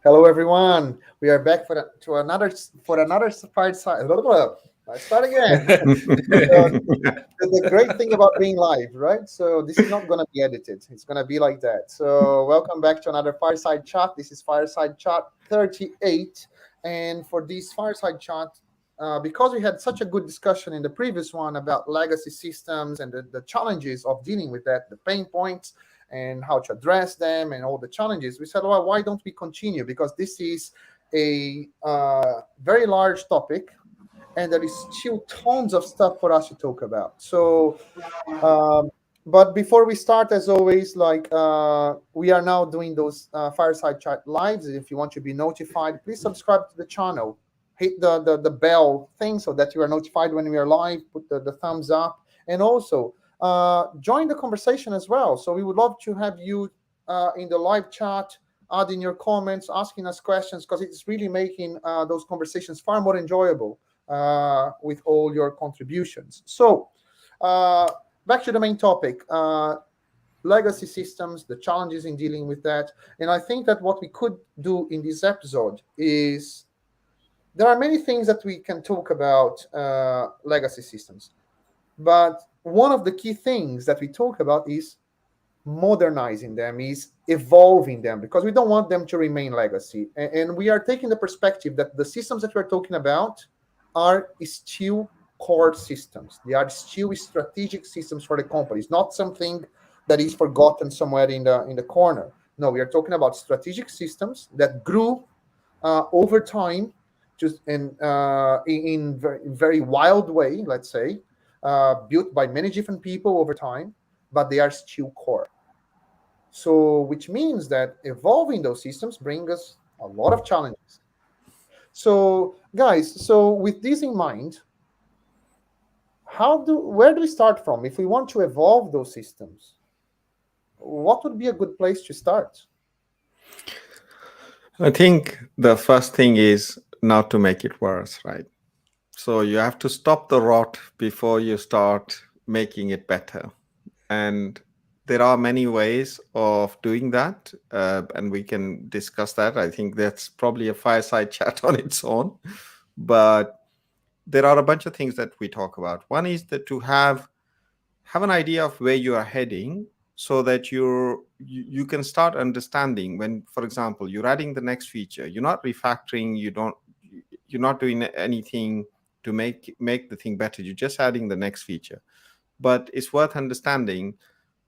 Hello, everyone. We are back for another fireside. I start again. So the great thing about being live, right? So this is not going to be edited. It's going to be like that. So welcome back to another fireside chat. This is fireside chat 38, and for this fireside chat, because we had such a good discussion in the previous one about legacy systems and the challenges of dealing with that, the pain points and how to address them and all the challenges, we said, well, why don't we continue? Because this is a very large topic and there is still tons of stuff for us to talk about. So, um, but before we start, as always, we are now doing those fireside chat lives. If you want to be notified, please subscribe to the channel. Hit the bell thing so that you are notified when we are live. Put the thumbs up, and also join the conversation as well. So we would love to have you in the live chat, adding your comments, asking us questions, because it's really making those conversations far more enjoyable with all your contributions. So. Uh, Back to the main topic, legacy systems, the challenges in dealing with that. And I think that what we could do in this episode is there are many things that we can talk about legacy systems. But one of the key things that we talk about is modernizing them, is evolving them, because we don't want them to remain legacy. And we are taking the perspective that the systems that we're talking about are still core systems. They are still strategic systems for the companies, not something that is forgotten somewhere in the corner. No, we are talking about strategic systems that grew over time, just in very wild way, let's say, built by many different people over time, but they are still core. So, which means that evolving those systems bring us a lot of challenges. So, guys, so with this in mind, where do we start from? If we want to evolve those systems, what would be a good place to start? I think the first thing is not to make it worse, right? So you have to stop the rot before you start making it better. And there are many ways of doing that, and we can discuss that. I think that's probably a fireside chat on its own. But there are a bunch of things that we talk about. One is that to have an idea of where you are heading so that you can start understanding when, for example, you're adding the next feature. You're not refactoring, you're not doing anything to make the thing better. You're just adding the next feature. But it's worth understanding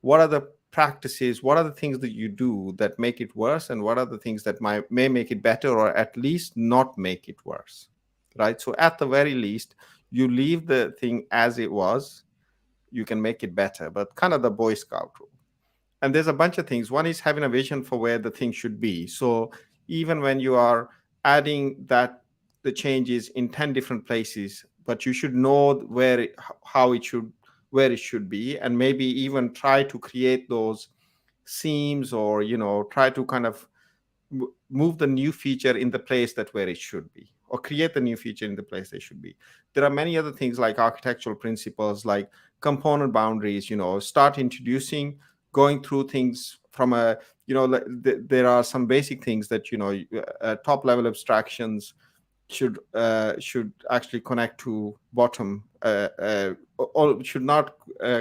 what are the practices, what are the things that you do that make it worse, and what are the things that may make it better, or at least not make it worse, right? So at the very least, you leave the thing as it was, you can make it better, but kind of the Boy Scout rule. And there's a bunch of things. One is having a vision for where the thing should be. So even when you are adding that the changes in 10 different places, but you should know how it should, where it should be, and maybe even try to create those seams, or try to kind of move the new feature in the place that where it should be, or create the new feature in the place they should be. There are many other things like architectural principles, like component boundaries. Start introducing, going through things from a, there are some basic things that, top level abstractions should actually connect to bottom, or should not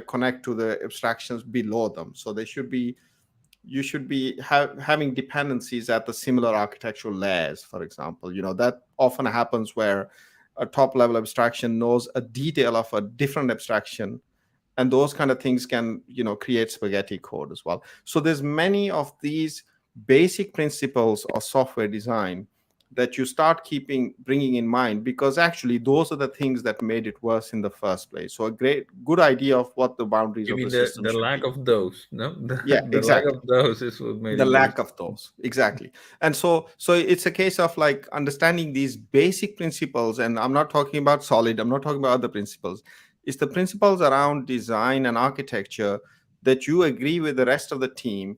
connect to the abstractions below them. So they should be, you should be having dependencies at the similar architectural layers, for example. That often happens where a top level abstraction knows a detail of a different abstraction, and those kind of things can create spaghetti code as well. So there's many of these basic principles of software design that you start bringing in mind, because actually those are the things that made it worse in the first place. So a good idea of what the boundaries You of mean the the, system the should lack be. of those? No, Yeah, the lack exactly. of those is what made The it worse. lack of those, exactly. And so it's a case of like understanding these basic principles. And I'm not talking about solid, I'm not talking about other principles. It's the principles around design and architecture that you agree with the rest of the team.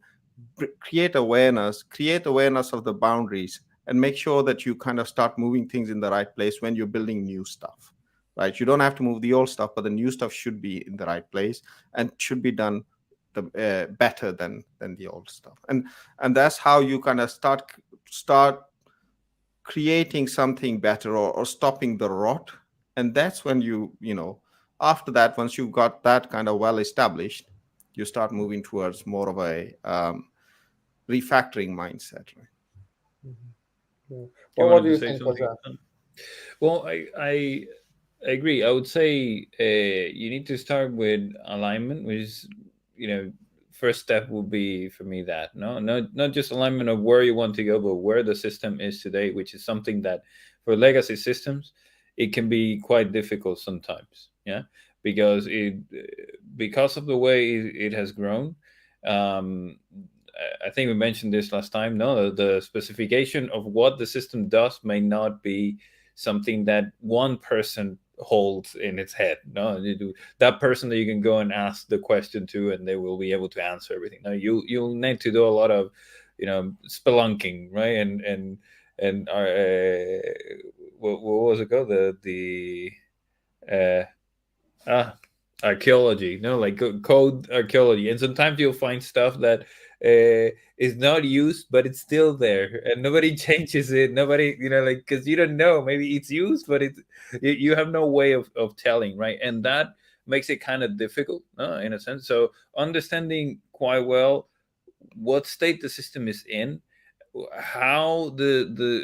Create awareness of the boundaries, and make sure that you kind of start moving things in the right place when you're building new stuff, right? You don't have to move the old stuff, but the new stuff should be in the right place and should be done better than the old stuff. And that's how you kind of start start creating something better, or stopping the rot. And that's when after that, once you've got that kind of well established, you start moving towards more of a refactoring mindset, right? Mhm. Yeah. You What wanted do to you say think, something? Jose? Well, I agree. I would say you need to start with alignment, which is, first step would be for me that not just alignment of where you want to go, but where the system is today, which is something that for legacy systems it can be quite difficult sometimes. Yeah, because because of the way it has grown. Um, I think we mentioned this last time. No, the specification of what the system does may not be something that one person holds in its head. No, that person that you can go and ask the question to, and they will be able to answer everything. No, you'll need to do a lot of, spelunking, right? And what was it called? The uh, Ah, archaeology, no, like code archaeology, and sometimes you'll find stuff that is not used, but it's still there, and nobody changes it. Nobody, like because you don't know, maybe it's used, but you have no way of telling, right? And that makes it kind of difficult, in a sense. So understanding quite well what state the system is in, how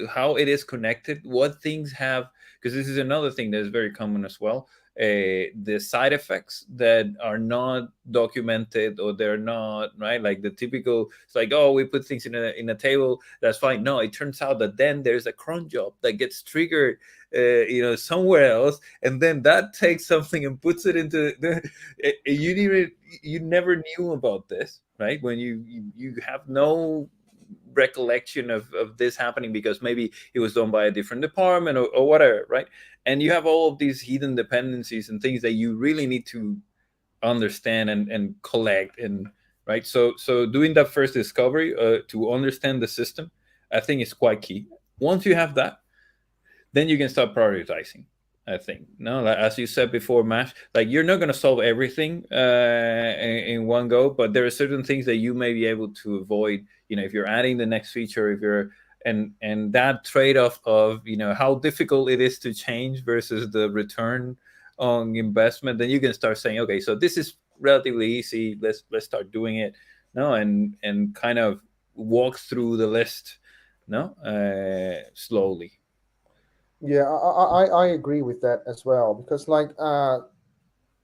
how it is connected, what things have, because this is another thing that is very common as well, the side effects that are not documented, or they're not right, like the typical, it's like, oh, we put things in a table, that's fine. No, it turns out that then there's a cron job that gets triggered somewhere else, and then that takes something and puts it into the you never knew about this, right? When you have no recollection of this happening, because maybe it was done by a different department, or whatever, right? And you have all of these hidden dependencies and things that you really need to understand and collect, and right. So doing that first discovery, to understand the system, I think is quite key. Once you have that, then you can start prioritizing. I think, no, like, as you said before, Mash, like you're not going to solve everything in one go, but there are certain things that you may be able to avoid. If you're adding the next feature, if you're and that trade-off of how difficult it is to change versus the return on investment, then you can start saying, okay, so this is relatively easy. Let's start doing it. No, and kind of walk through the list, no, slowly. Yeah, I agree with that as well, because like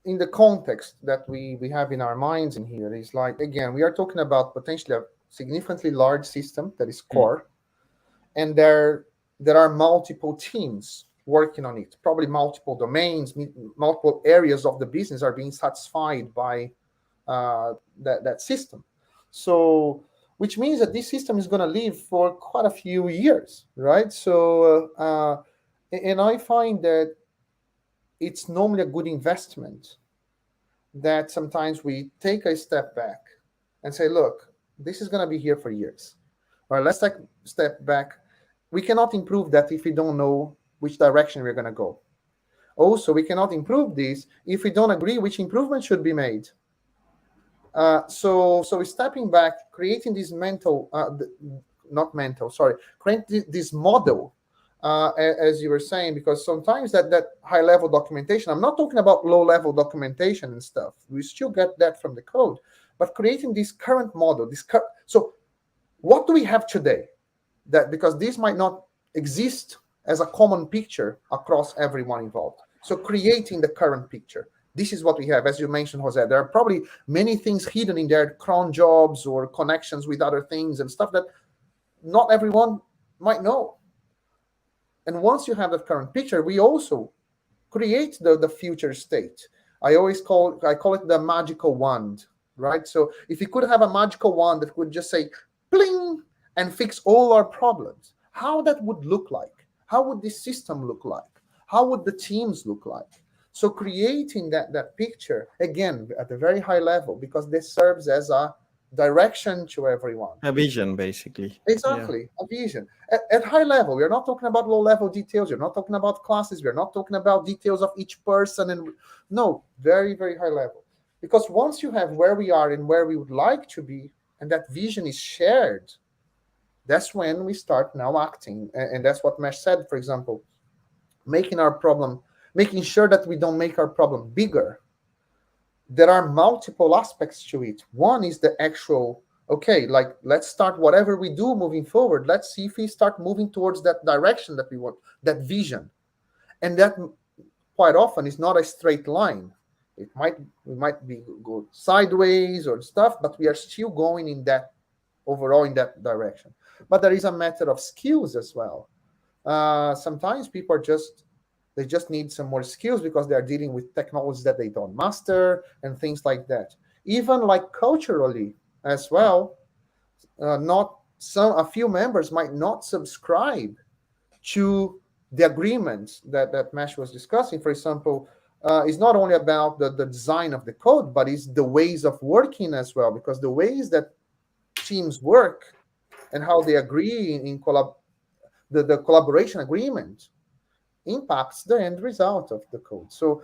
in the context that we have in our minds in here is like, again, we are talking about potentially a significantly large system that is Mm. core, and there are multiple teams working on it, probably multiple domains, multiple areas of the business are being satisfied by that system. So which means that this system is going to live for quite a few years, right? So and I find that it's normally a good investment that sometimes we take a step back and say, look, this is going to be here for years. All right, let's take a step back. We cannot improve that if we don't know which direction we're going to go. Also, we cannot improve this if we don't agree which improvement should be made. So stepping back, creating this not mental, sorry, creating this model, as you were saying, because sometimes that high level documentation, I'm not talking about low level documentation and stuff. We still get that from the code, but creating this current model, so what do we have today? That because this might not exist as a common picture across everyone involved. So creating the current picture. This is what we have, as you mentioned, Jose. There are probably many things hidden in there, cron jobs or connections with other things and stuff that not everyone might know. And once you have that current picture, we also create the future state. I call it the magical wand, right? So if you could have a magical wand that could just say bling and fix all our problems, how that would look like? How would this system look like? How would the teams look like? So creating that picture again at a very high level, because this serves as a direction to everyone. A vision, basically. Yeah. Exactly, a vision. At high level, we're not talking about low level details. We're not talking about classes. We're not talking about details of each person. And no, very, very high level. Because once you have where we are and where we would like to be, and that vision is shared, That's when we start now acting, and that's what Mesh said. For example, making our problem, making sure that we don't make our problem bigger. There are multiple aspects to it. One is the actual, okay, like let's start whatever we do moving forward. Let's see if we start moving towards that direction that we want, that vision. And that quite often is not a straight line. It might, we might be go sideways or stuff, but we are still going in that overall in that direction. But there is a matter of skills as well. Sometimes people are just, they just need some more skills because they are dealing with technologies that they don't master and things like that. Even like culturally as well, not some, a few members might not subscribe to the agreements that Mesh was discussing. For example, it's not only about the design of the code, but it's the ways of working as well, because the ways that teams work and how they agree in the collaboration agreement impacts the end result of the code. So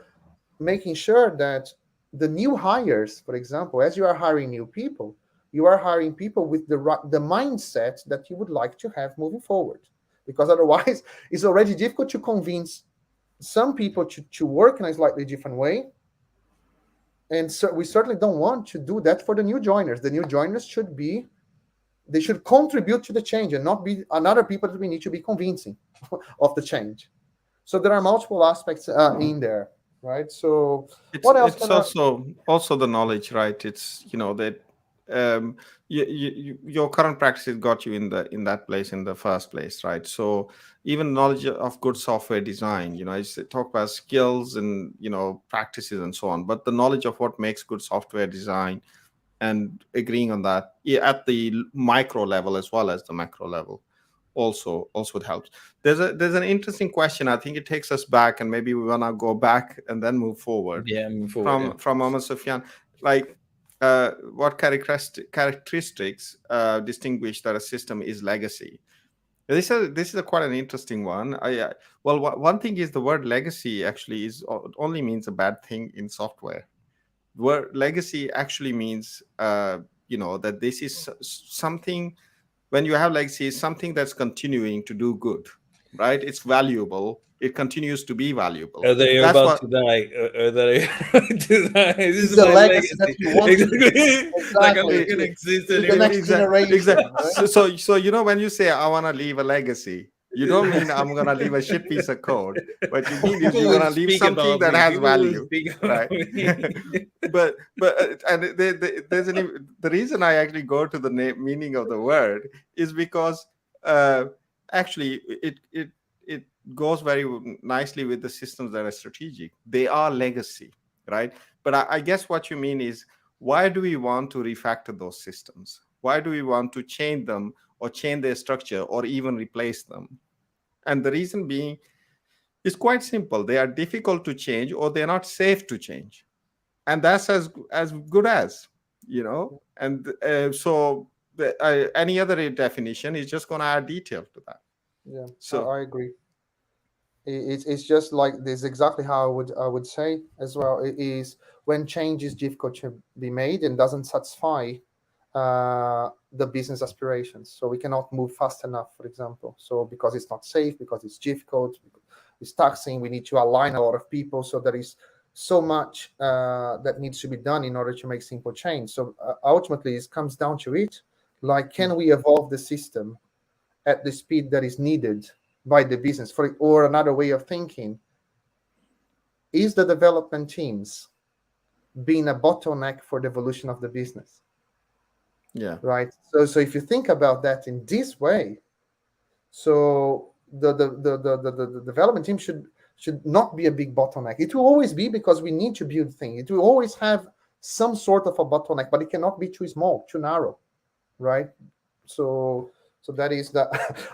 making sure that the new hires, for example, as you are hiring new people, you are hiring people with the mindset that you would like to have moving forward. Because otherwise, it's already difficult to convince some people to work in a slightly different way. And so we certainly don't want to do that for the new joiners. The new joiners should be, they should contribute to the change and not be another people that we need to be convincing of the change. So there are multiple aspects in there, right? So it's what else it's can I? also the knowledge, right? It's, you know, that your current practices got you in that place in the first place, right? So even knowledge of good software design, you know, I talk about skills and, you know, practices and so on, but the knowledge of what makes good software design and agreeing on that, at the micro level as well as the macro level, also it helps. There's an interesting question. I think it takes us back, and maybe we want to go back and then move forward. Yeah, move forward. Yeah. From Mohammed Sufyan, like, what characteristics distinguish that a system is legacy? This is a quite an interesting one. Well, one thing is, the word legacy actually is only means a bad thing in software. Word legacy actually means, you know, that this is something. When you have legacy, it's something that's continuing to do good, right? It's valuable, it continues to be valuable. Are they That's about what. to die? Are they about to die? This It's is the my legacy that legacy. you want to Exactly. Like I'm exactly not gonna to exist the anymore. next generation, Exactly. right? So you know, when you say I want to leave a legacy, you don't mean I'm gonna leave a shit piece of code. What you mean is People you're will gonna leave speak something about that me. has People will value, speak about right? me. And the reason I actually go to the meaning of the word is because, uh, actually it goes very nicely with the systems that are strategic. They are legacy, right? But I guess what you mean is, why do we want to refactor those systems? Why do we want to change them, or change their structure, or even replace them? And the reason being is quite simple: they are difficult to change, or they're not safe to change. And that's as good as, you know. And any other definition is just going to add detail to that. Yeah, So I agree. It's just like this, exactly how I would say as well. It is when change is difficult to be made and doesn't satisfy the business aspirations. So we cannot move fast enough, for example. So because it's not safe, because it's difficult, it's taxing. We need to align a lot of people. So there is so much that needs to be done in order to make simple change. So ultimately, it comes down to it. Like, can we evolve the system at the speed that is needed by the business? Or another way of thinking, is the development teams being a bottleneck for the evolution of the business? yeah, Right. So if you think about that in this way, so the development team should not be a big bottleneck. It will always be, because we need to build things. It will always have some sort of a bottleneck, but it cannot be too small, too narrow, right? So that is the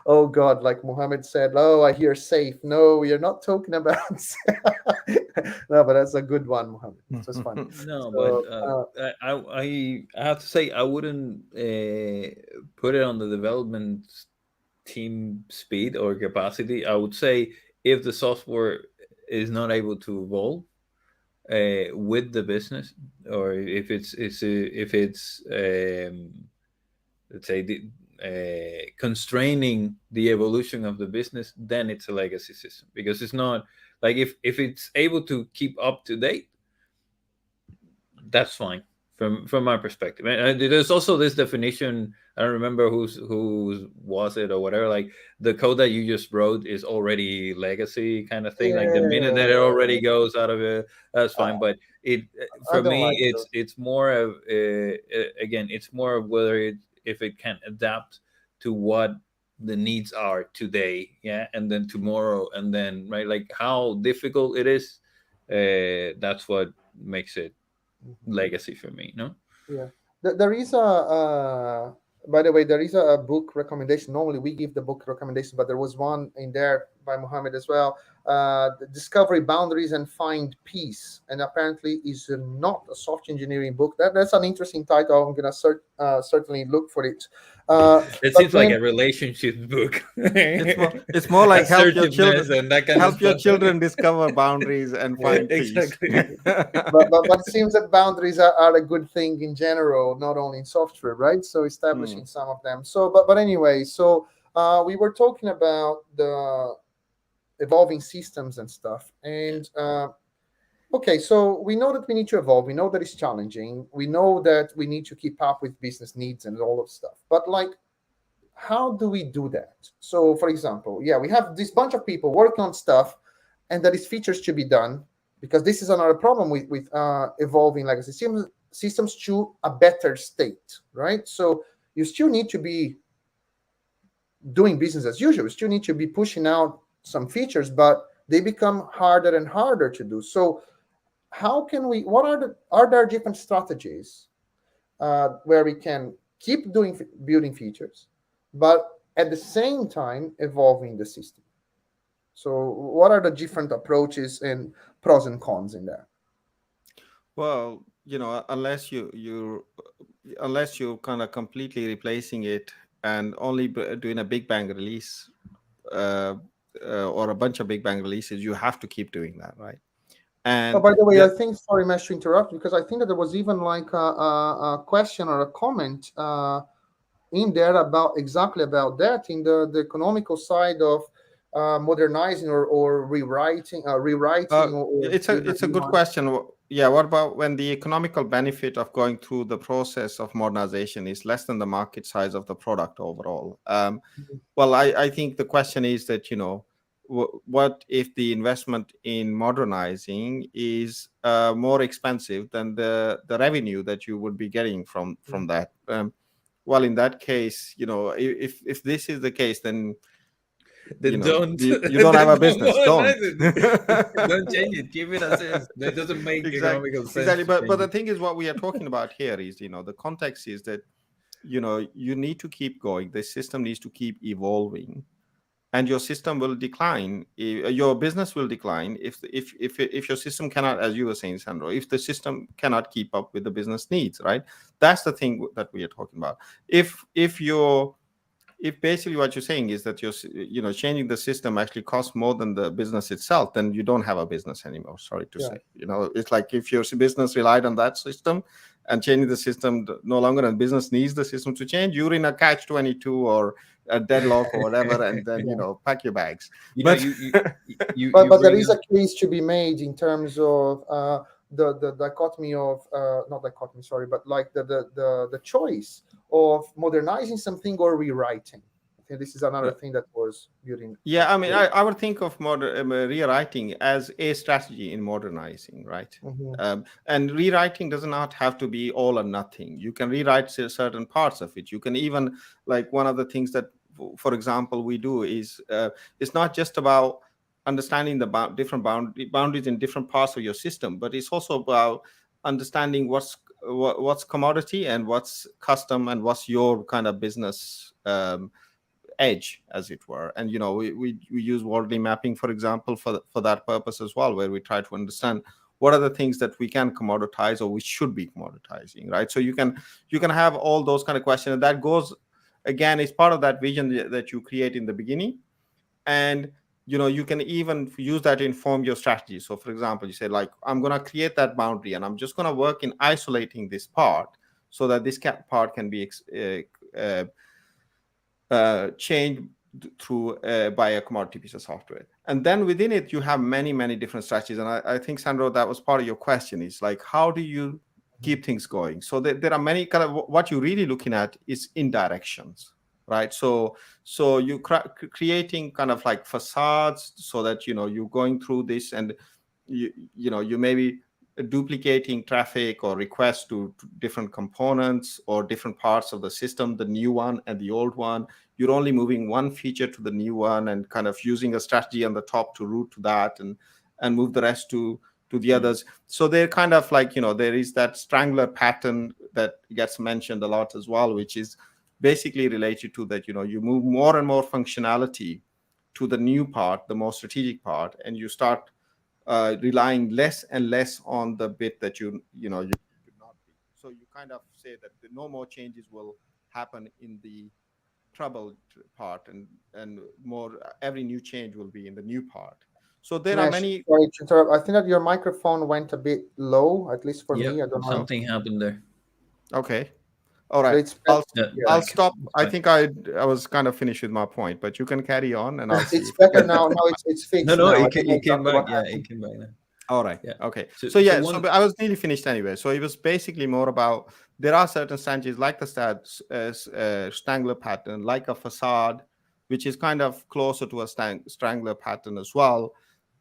oh God, like Muhammad said, oh, I hear safe. No, we are not talking about no, but that's a good one, Muhammad. It's just fun. No, but So I have to say I wouldn't put it on the development team speed or capacity. I would say if the software is not able to evolve with the business, or if it's let's say constraining the evolution of the business, then it's a legacy system, because it's not like, if it's able to keep up to date, that's fine from my perspective. And there's also this definition, I don't remember whose was it or whatever, like the code that you just wrote is already legacy kind of thing, like the minute that it Yeah, already goes out of it, that's fine. But it, I for don't me, like those. it's more of again, it's more of whether it, if it can adapt to what the needs are today, yeah, and then tomorrow, and then, right, like how difficult it is, that's what makes it Mhm. legacy for me. No. Yeah, there is a. By the way, there is a book recommendation. Normally, we give the book recommendation, but there was one in there by Muhammad as well. The Discovery Boundaries and Find Peace, and apparently is not a software engineering book. That's an interesting title. I'm gonna certainly look for it. Uh, It but seems like when a relationship book. It's more like Assertiveness and that kind of help your stuff. children discover boundaries and find peace. Exactly. but it seems that boundaries are a good thing in general, not only in software, right? So Hmm. establishing some of them. So but anyway, so we were talking about the evolving systems and stuff, and okay, so we know that we need to evolve. We know that it's challenging. We know that we need to keep up with business needs and all of stuff. But like, how do we do that? So, for example, yeah, we have this bunch of people working on stuff, and there is features to be done, because this is another problem with evolving legacy systems to a better state, right? So you still need to be doing business as usual. You still need to be pushing out some features, but they become harder and harder to do. So how can we? What are there different strategies where we can keep doing building features, but at the same time evolving the system? So, what are the different approaches and pros and cons in there? Well, unless you kind of completely replacing it and only doing a big bang release, uh, or a bunch of big bang releases, you have to keep doing that, right? Oh, And by the way, I that think, sorry, Mesh, to interrupt, because I think that there was even like a question or a comment in there about exactly about that in the economical side of modernizing or rewriting or it's a good question. Yeah, what about when the economical benefit of going through the process of modernization is less than the market size of the product overall? Well, I think the question is that, what if the investment in modernizing is more expensive than the revenue that you would be getting from that? Well, in that case, if this is the case, then Then don't you don't have then a don't business. modernize Don't. it. Don't change it. Keep it as is. That doesn't make Exactly, economical sense exactly. to But change the it. thing is, what we are talking about here is, the context is that, you need to keep going. The system needs to keep evolving, and your system will decline. Your business will decline if your system cannot, as you were saying, Sandro, if the system cannot keep up with the business needs, right? That's the thing that we are talking about. If basically what you're saying is that changing the system actually costs more than the business itself, then you don't have a business anymore. Sorry to Yeah. say. It's like if your business relied on that system, and changing the system no longer, and business needs the system to change, you're in a catch 22 or a deadlock or whatever, and then Yeah. pack your bags. You know, But but you there bring is up. a case to be made in terms of the dichotomy of not dichotomy, sorry, but like the choice of modernizing something or rewriting. I think this is another thing that was building. yeah, I mean, I would think of rewriting as a strategy in modernizing, right? Mhm. And rewriting does not have to be all or nothing. You can rewrite certain parts of it. You can even, like, one of the things that, for example, we do is, it's not just about understanding the different boundaries in different parts of your system, but it's also about understanding what's commodity and what's custom and what's your kind of business edge, as it were. And we use worldly mapping, for example, for that purpose as well, where we try to understand what are the things that we can commoditize or we should be commoditizing, right? So you can have all those kind of questions, and that goes, again, is part of that vision that you create in the beginning. And you can even use that to inform your strategy. So, for example, you say, like, I'm going to create that boundary, and I'm just going to work in isolating this part, so that this part can be change through by a commodity piece of software. And then within it, you have many different strategies. And I think, Sandro, that was part of your question, is like, how do you keep things going? So there are many kind of, what you're really looking at is indirections, right? So you creating kind of like facades, so that, you're going through this, and you may be duplicating traffic or requests to different components or different parts of the system, the new one and the old one. You're only moving one feature to the new one, and kind of using a strategy on the top to route to that, and move the rest to the others. So they're kind of like, there is that strangler pattern that gets mentioned a lot as well, which is basically related to that. You move more and more functionality to the new part, the more strategic part, and you start relying less and less on the bit that you should not be. So you kind of say that no more changes will happen in the trouble part, and more, every new change will be in the new part. So there are Nash, many. sorry to interrupt. I think that your microphone went a bit low, at least for Yep, me. I don't know. something happened there. Okay, all So right. it's better. Yeah, Yeah. I'll back. stop. It's I back. think I was kind of finished with my point, but you can carry on, and I'll see It's if I better can. now. No, it's No, fixed no, now. I it, don't know it came exactly back. what Yeah, happened. it came back now. All right. Yeah. Okay. So, So so yeah. So one. but I was nearly finished anyway. So it was basically more about, there are certain strategies like the strangler pattern, like a facade, which is kind of closer to a strangler pattern as well.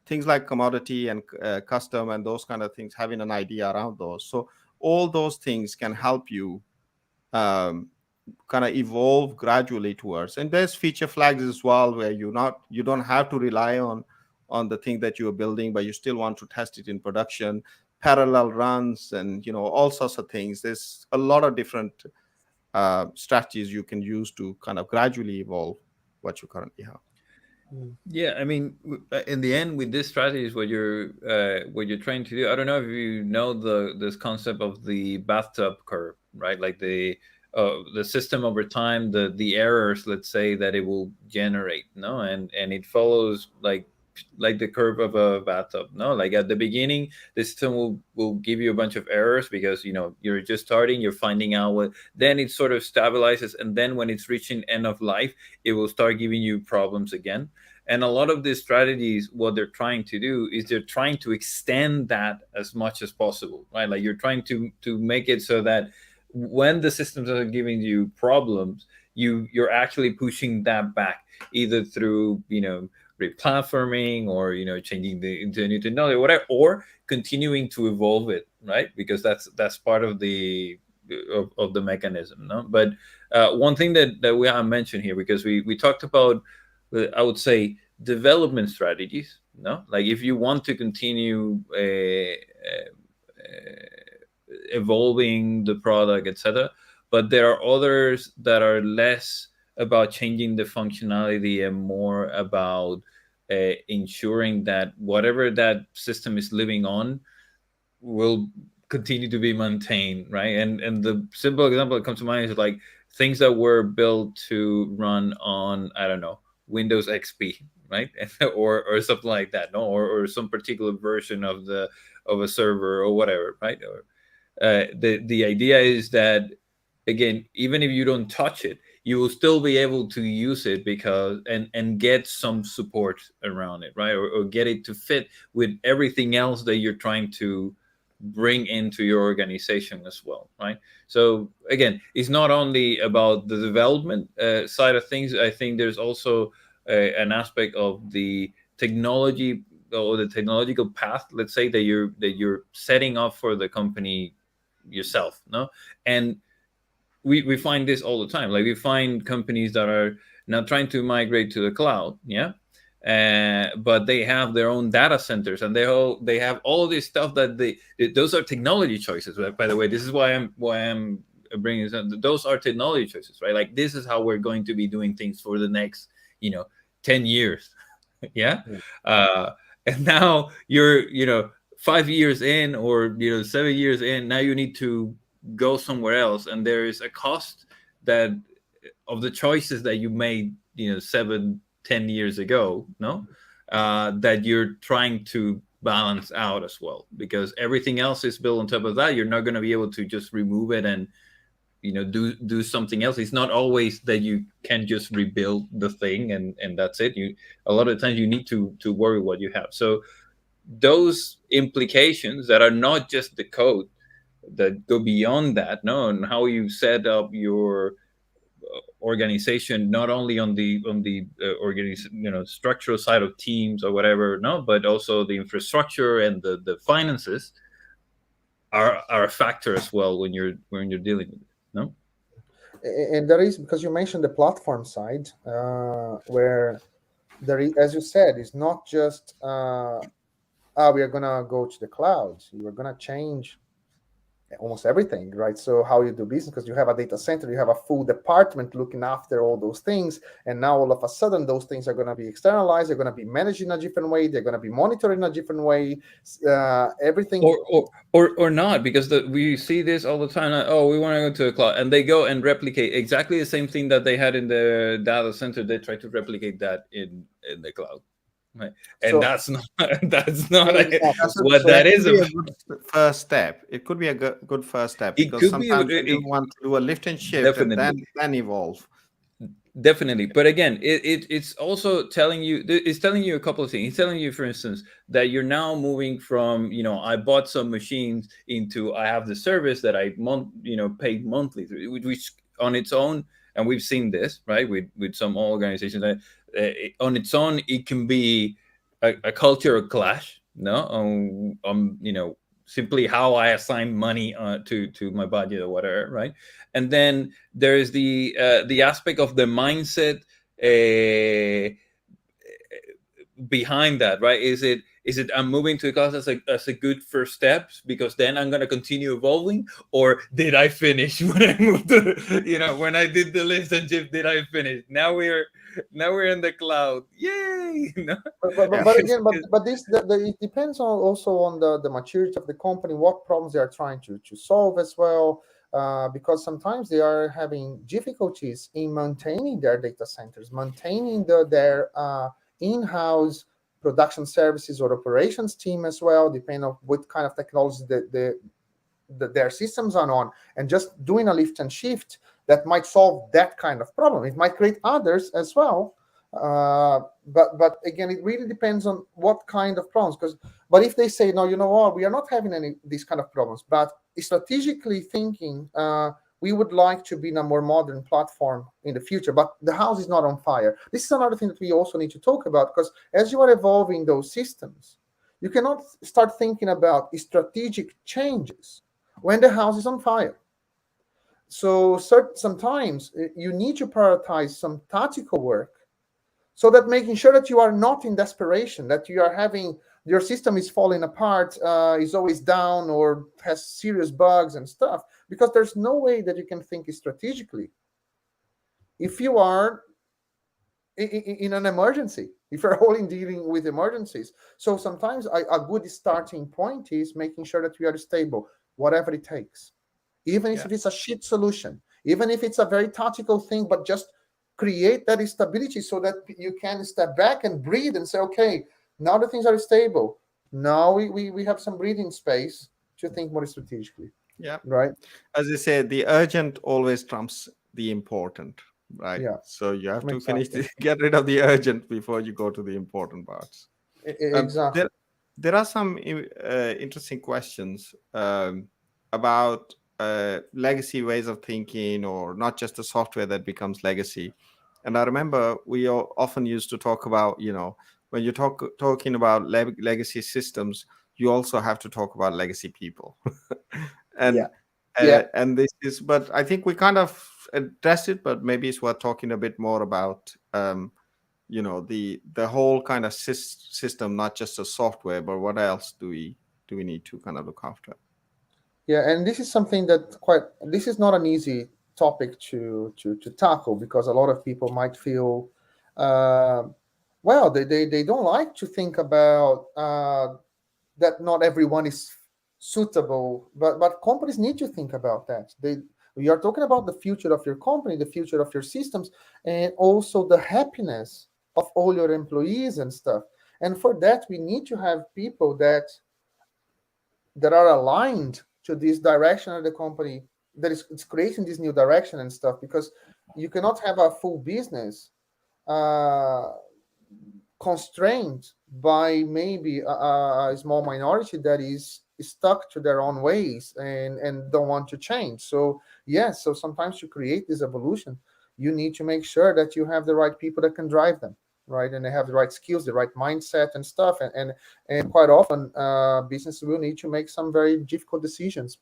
Things like commodity and custom and those kind of things, having an idea around those. So all those things can help you um, kind of evolve gradually towards. And there's feature flags as well, where you don't have to rely on the thing that you are building, but you still want to test it in production, parallel runs, and all sorts of things. There's a lot of different strategies you can use to kind of gradually evolve what you currently have. Yeah, I mean, in the end, with this strategy, is what you're trying to do. I don't know if you know this concept of the bathtub curve, right? Like the system over time, the errors, let's say, that it will generate, no, and it follows like the curve of a bathtub, no. Like at the beginning, the system will give you a bunch of errors because you're just starting, you're finding out what. Then it sort of stabilizes, and then when it's reaching end of life, it will start giving you problems again. And a lot of these strategies, what they're trying to do is they're trying to extend that as much as possible, right? Like you're trying to make it so that when the systems are giving you problems, you're actually pushing that back, either through replatforming, or changing into a new technology, whatever, or continuing to evolve it, right? Because that's part of the mechanism, no. But one thing that we haven't mentioned here, because we talked about, I would say, development strategies. No, like if you want to continue evolving the product, etc. But there are others that are less about changing the functionality and more about ensuring that whatever that system is living on will continue to be maintained, right? And the simple example that comes to mind is like things that were built to run on, I don't know, Windows XP, right? or something like that, no, or some particular version of a server or whatever, right? Or the idea is that, again, even if you don't touch it, you will still be able to use it, because and get some support around it, right? Or get it to fit with everything else that you're trying to bring into your organization as well, right? So again, it's not only about the development side of things. I think there's also an aspect of the technology, or the technological path, let's say, that you're setting up for the company yourself, no. And we find this all the time. Like we find companies that are now trying to migrate to the cloud, yeah, but they have their own data centers, and they have all this stuff that those are technology choices. By the way, this is why I'm bringing this up. Those are technology choices, right? Like this is how we're going to be doing things for the next 10 years. Yeah. Yeah. uh and now you're 5 years in, or 7 years in, now you need to go somewhere else, and there is a cost that of the choices that you made 7-10 years ago, no, that you're trying to balance out as well, because everything else is built on top of that. You're not going to be able to just remove it and do something else. It's not always that you can just rebuild the thing and that's it. A lot of times you need to worry what you have. So those implications that are not just the code, that go beyond that, no, and how you set up your organization, not only on the structural side of teams or whatever, no, but also the infrastructure and the finances are a factor as well when you're dealing with it, no. And there is, because you mentioned the platform side, where there is, as you said, it's not just we are gonna go to the cloud. You are gonna change almost everything, right? So how you do business, because you have a data center, you have a full department looking after all those things, and now all of a sudden those things are going to be externalized, they're going to be managed in a different way, they're going to be monitored in a different way, everything. Or not, because we see this all the time. Like, oh, we want to go to the cloud, and they go and replicate exactly the same thing that they had in the data center. They try to replicate that in the cloud. Right. And So that's not what that is. A good first step. It could be a good first step, because sometimes you want to do a lift and shift definitely. and then evolve. Definitely, but again, it's also telling you, it's telling you a couple of things. It's telling you, for instance, that you're now moving from, I bought some machines, into I have the service that I pay monthly, which on its own, and we've seen this, right, with some organizations, that on its own it can be a cultural clash, no, simply how I assign money to my budget or whatever, right? And then there is the aspect of the mindset behind that, right? Is it I'm moving to the class as a good first step, because then I'm going to continue evolving, or did I finish when I moved to, when I did the list and shift, did I finish? Now we're in the cloud, yay. But again, this it depends on also on the maturity of the company, what problems they are trying to solve as well, because sometimes they are having difficulties in maintaining their data centers, maintaining their in-house production services or operations team as well, depending on what kind of technology their systems are on, and just doing a lift and shift that might solve that kind of problem. It might create others as well, but again, it really depends on what kind of problems. But if they say, no, you know what, we are not having any these kind of problems, but strategically thinking, we would like to be in a more modern platform in the future, but the house is not on fire. This is another thing that we also need to talk about, because as you are evolving those systems, you cannot start thinking about strategic changes when the house is on fire. So sometimes you need to prioritize some tactical work, so that making sure that you are not in desperation, that you are having your system is falling apart, is always down, or has serious bugs and stuff, because there's no way that you can think strategically if you are in an emergency, if you're only dealing with emergencies. So sometimes a good starting point is making sure that we are stable, whatever it takes, even if it's a shit solution, even if it's a very tactical thing, but just create that stability so that you can step back and breathe and say, okay, now the things are stable. Now we have some breathing space to think more strategically. Yeah. Right. As I said, the urgent always trumps the important, right? Yeah. So you have to get rid of the urgent before you go to the important parts. Exactly. There are some interesting questions about legacy ways of thinking, or not just the software that becomes legacy. And I remember we often used to talk about, when you're talking about legacy systems, you also have to talk about legacy people. And this is, but I think we kind of addressed it, but maybe it's worth talking a bit more about, the whole kind of system, not just the software, but what else do we need to kind of look after? Yeah, and this is something that this is not an easy topic to tackle, because a lot of people might feel, they don't like to think about that not everyone is suitable, but companies need to think about that. We are talking about the future of your company, the future of your systems, and also the happiness of all your employees and stuff. And for that, we need to have people that are aligned to this direction of the company that is it's creating this new direction and stuff, because you cannot have a full business uh, constrained by maybe a small minority that is stuck to their own ways and don't want to change. So yes, so sometimes to create this evolution, you need to make sure that you have the right people that can drive them, right, and they have the right skills, the right mindset and stuff. And quite often business will need to make some very difficult decisions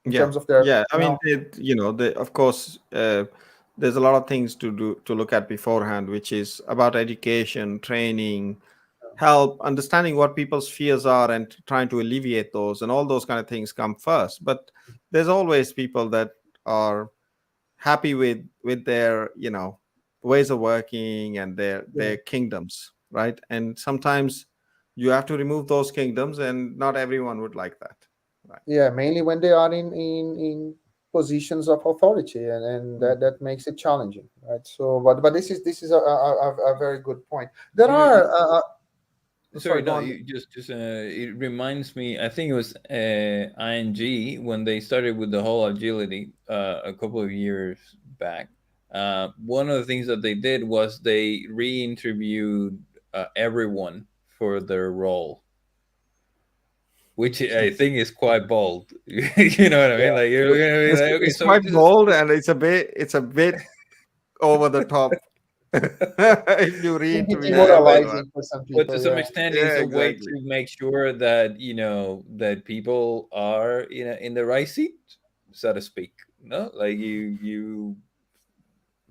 in Yeah, terms of their yeah. I mean, personnel. of course, there's a lot of things to look at beforehand, which is about education, training, help, understanding what people's fears are, and trying to alleviate those, and all those kind of things come first. But there's always people that are happy with their ways of working and Yeah. their kingdoms, right? And sometimes you have to remove those kingdoms, and not everyone would like that, right? Yeah, mainly when they are in positions of authority, and Mhm. that makes it challenging, right? So, but this is a very good point. There You are sorry, sorry, go no, on. you just it reminds me. I think it was ING when they started with the whole agility a couple of years back. One of the things that they did was they re-interviewed everyone for their role, which I Interesting. think is quite bold. You know what I mean? Yeah, Like you're gonna be like, okay, It's so quite bold, and it's a bit over the top if you can be re-interview uh, but everyone. demoralizing for some but to people. some Yeah. extent it's Yeah, a way exactly. to make sure that that people are in the right seat, so to speak. No, like you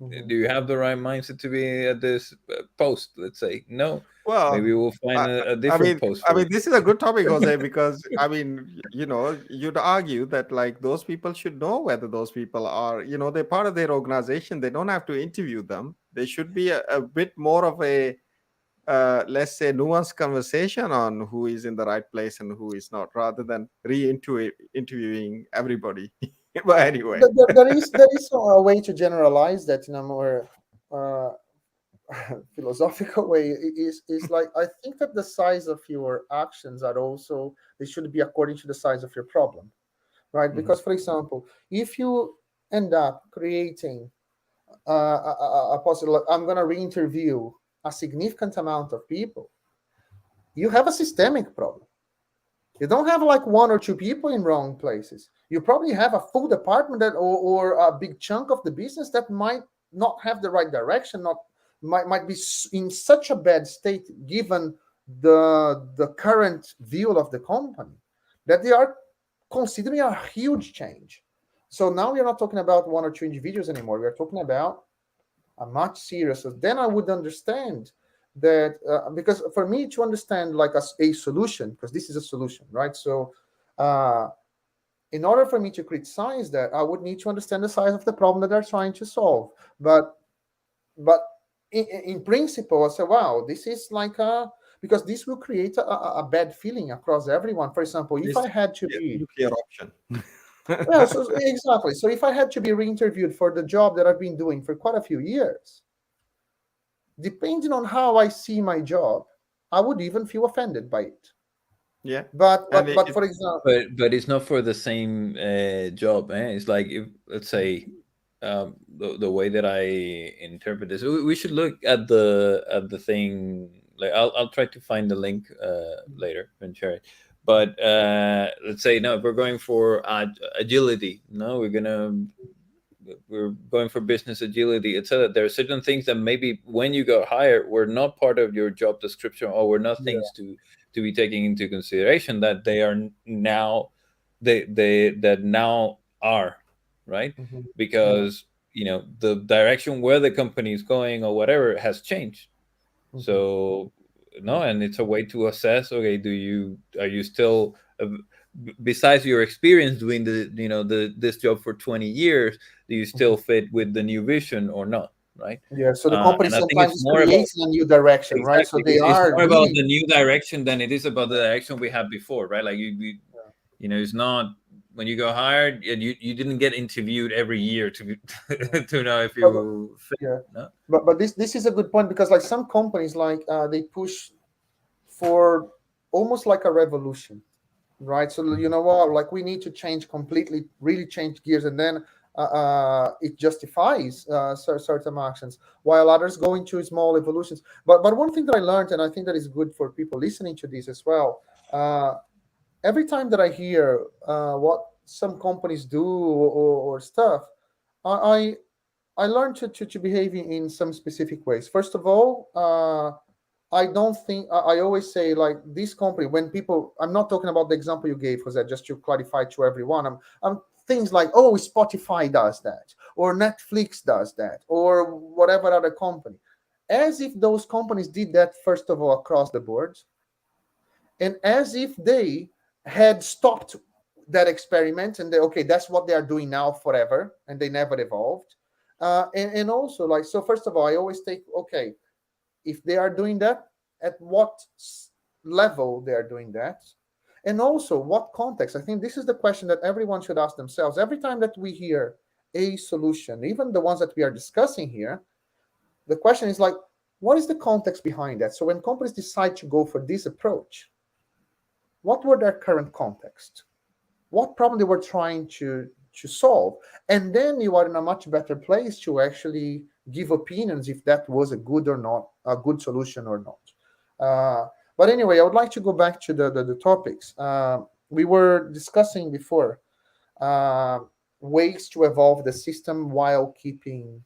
Hmm. do you have the right mindset to be at this post, let's say? No, maybe Well, we'll find I, a I different mean, post for you. this is a good topic, Jose, because I mean, you'd argue that like those people should know whether those people are, they're part of their organization. They don't have to interview them. There should be a bit more of a, let's say, nuanced conversation on who is in the right place and who is not, rather than interviewing everybody. But anyway, There is a way to generalize that in a more uh, philosophical way. Is like, I think that the size of your actions are also, they should be according to the size of your problem, right? Mhm. Because, for example, if you end up creating a possible, I'm going to re-interview a significant amount of people, you have a systemic problem. You don't have like one or two people in wrong places. You probably have a full department that, or a big chunk of the business that might not have the right direction, not might be in such a bad state given the current view of the company, that they are considering a huge change. So now we're not talking about one or two individuals anymore. We're talking about a much serious. So then I would understand that, because for me to understand like a solution, because this is a solution, right? So uh, in order for me to criticize that, I would need to understand the size of the problem that they're trying to solve. But in principle, I say, wow, this is like a, because this will create a bad feeling across everyone. For example, if It's I had to a be, nuclear option. well, so exactly. So if I had to be re-interviewed for the job that I've been doing for quite a few years, depending on how I see my job, I would even feel offended by it. Yeah, But and but but for example, But it's not for the same job. It's like, if let's say, the way that I interpret this, we should look at the thing. Like I'll try to find the link later and share it. But let's say, no, if we're going for agility. No, we're going for business agility, etc. There are certain things that maybe when you got hired were not part of your job description, or were not yeah, things to be taken into consideration, that they are now, they that now are, right? mhm, yeah, Because the direction where the company is going or whatever has changed. mhm, So no, and it's a way to assess, okay, are you still besides your experience doing the this job for 20 years, do you mhm. still fit with the new vision or not, right? Yeah. So the company And I think sometimes it's is more about, creating a new direction, right? So exactly, they it's are more about really, the new direction than it is about the direction we had before, right? Like yeah, it's not, when you go hired, and you didn't get interviewed every year to yeah. to know if But, you fit. yeah, No. but this is a good point, because like some companies, like they push for almost like a revolution, right? So you know what, like we need to change completely, really change gears, and then it justifies certain actions, while others go into small evolutions. But one thing that I learned, and I think that is good for people listening to this as well, every time that I hear what some companies do or stuff, I I learned to behave in some specific ways. First of all, I don't think I always say like this company when people. I'm not talking about the example you gave, Jose, just to clarify to everyone. I'm things like, oh, Spotify does that, or Netflix does that, or whatever other company, as if those companies did that first of all across the board, and as if they had stopped that experiment and they, okay, that's what they are doing now forever, and they never evolved. And also, like, so first of all, I always take, okay, if they are doing that, at what level they are doing that, and also what context. I think this is the question that everyone should ask themselves every time that we hear a solution, even the ones that we are discussing here. The question is like, what is the context behind that? So when companies decide to go for this approach, what were their current context, what problem they were trying to solve, and then you are in a much better place to actually give opinions if that was a good or not, a good solution or not. But anyway, I would like to go back to the topics we were discussing before. uh, Ways to evolve the system while keeping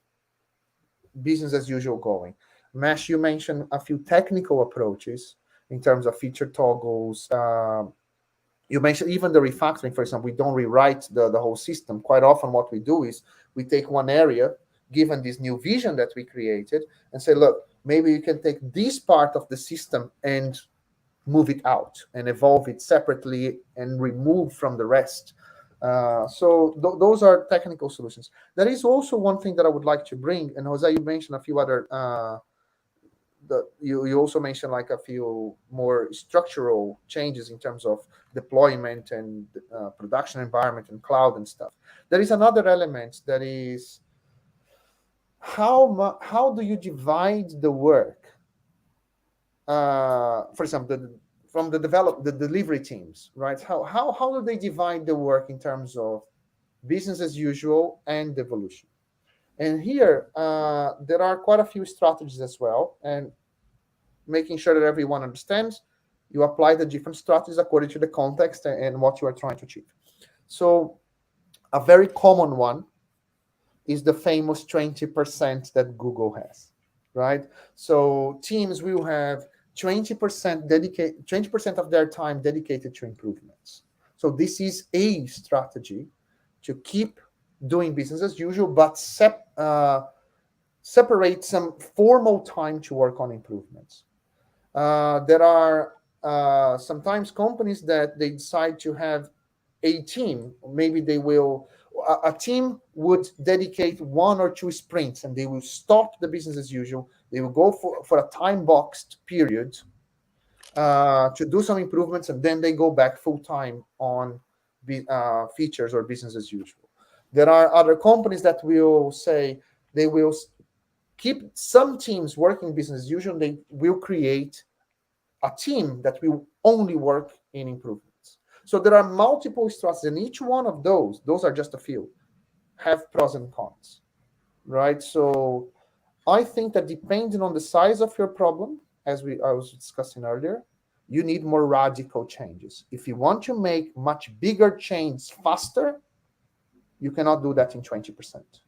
business as usual going. Mesh, you mentioned a few technical approaches in terms of feature toggles. You mentioned even the refactoring, for example. We don't rewrite the whole system. Quite often what we do is we take one area, given this new vision that we created, and say, look, maybe you can take this part of the system and move it out and evolve it separately and remove from the rest. Those are technical solutions. There is also one thing that I would like to bring, and Jose, you mentioned a few other you also mentioned like a few more structural changes in terms of deployment and production environment and cloud and stuff. There is another element that is how do you divide the work? For example, from the delivery teams, right? How do they divide the work in terms of business as usual and evolution? And here there are quite a few strategies as well, and making sure that everyone understands, you apply the different strategies according to the context and what you are trying to achieve. So a very common one is the famous 20% that Google has, right? So teams will have 20% of their time dedicated to improvements. So this is a strategy to keep doing business as usual, but separate some formal time to work on improvements. There are sometimes companies that they decide to have a team. Maybe a team would dedicate 1 or 2 sprints and they will stop the business as usual. They will go for a time boxed period to do some improvements, and then they go back full time on features or business as usual. There are other companies that will say they will keep some teams working business as usual. They will create a team that will only work in improvements. So there are multiple strategies, and each one of those are just a few, have pros and cons, right? So I think that depending on the size of your problem, as I was discussing earlier, you need more radical changes. If you want to make much bigger change faster, you cannot do that in 20%.